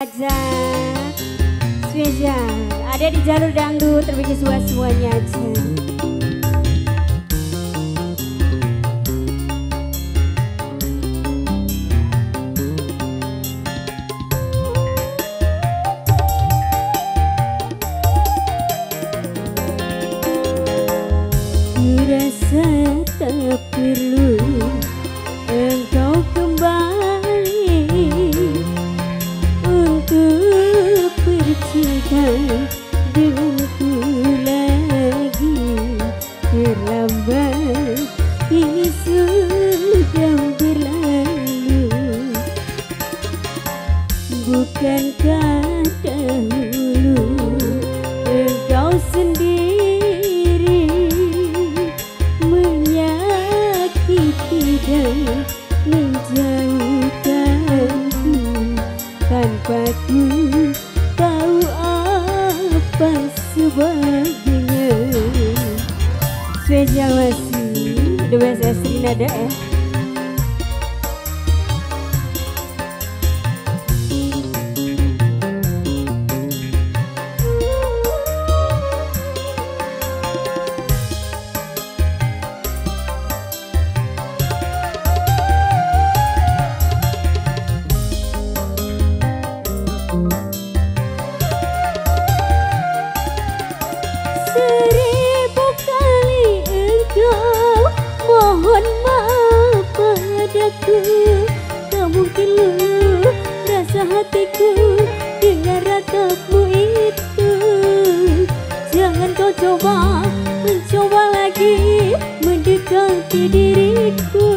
Ajak spesial ada di jalur dangdut terbagi semuanya aja. Kurasa tak perlu engkau kembali untuk bercinta denganku lagi. Terlambat, ini sudah berlalu. Bukankah dahulu engkau sendiri menyakiti dan menjauhkanku tanpa ku tahu apa sebabnya. Spesial masih The Best Estri Nada ya. Seribu kali engkau mohon maaf padaku. Tak mungkin luluh rasa hatiku dengan ratapmu itu. Jangan kau mencoba lagi mendekati diriku.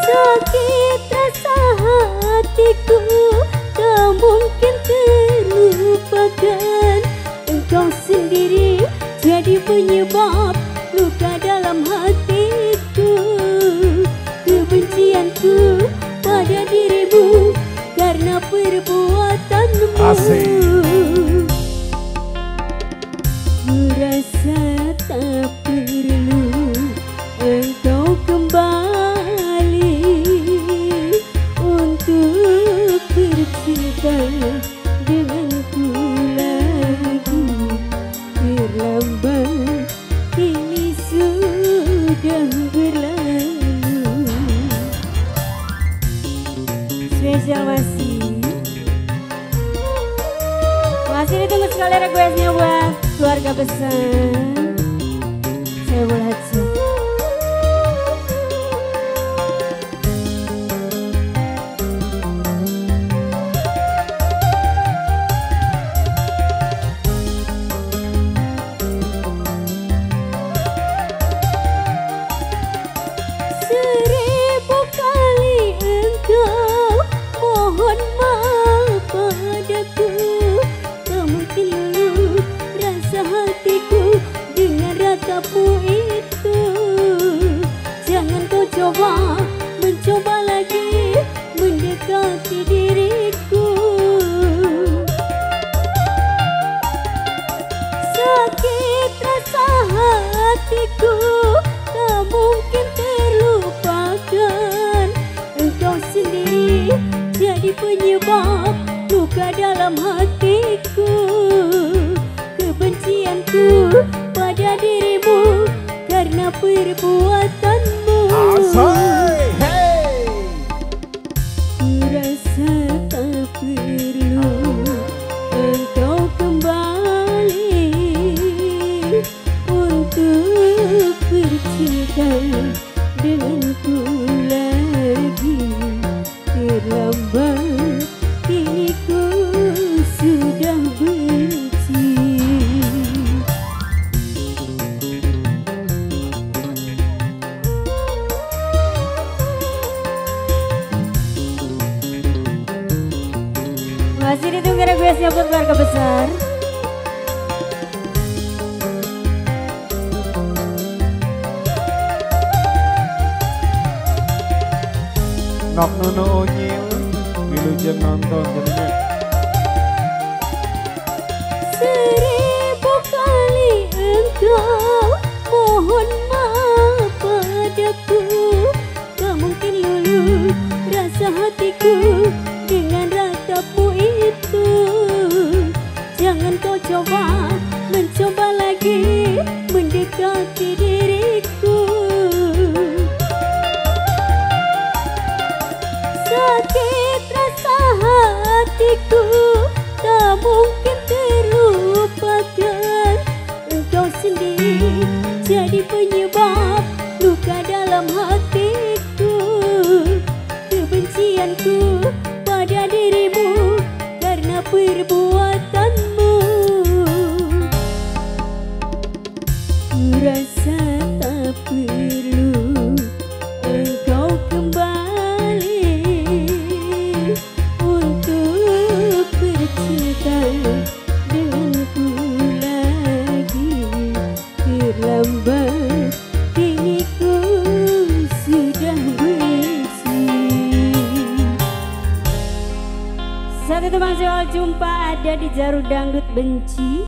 Sakit rasa hatiku tak mungkin terlupakan. Engkau sendiri jadi penyebab luka dalam hatiku. Kebencianku pada dirimu karena perbuatanmu. Kurasa tak perlu engkau kembali untuk bercinta denganku lagi. Terlambat, ini sudah berlalu. Spesial masih ditunggu sekali requestnya buat keluarga besar. Saya boleh aja. Seribu kali engkau mohon maaf padaku. Tak mungkin luluh rasa hatiku dengan ratapmu itu. Jangan kau mencoba lagi mendekati diriku. Sakit rasa hatiku tak mungkin terlupakan. Engkau sendiri jadi penyebab luka dalam hatiku. Kebencianku pada dirimu karena perbuatanmu. Kurasa tak perlu engkau kembali untuk bercinta denganku lagi. Terlambat, kini ku sudah benci. Masih ditunggu requestnya buat keluarga besar. Nok nono onyil wilujeng nonton jadinya. Seribu kali engkau mohon maaf padaku. Tak mungkin luluh sakit rasa hatiku tak mungkin terlupakan. Engkau sendiri jadi penyebab luka dalam hatiku. Kebencianku pada dirimu karena perbuatanmu. Ku rasa tak perlu engkau kembali untuk bercinta denganku lagi. Terlambat kini ku sudah benci. Satu teman soal jumpa ada di Jaru Dangdut Benci.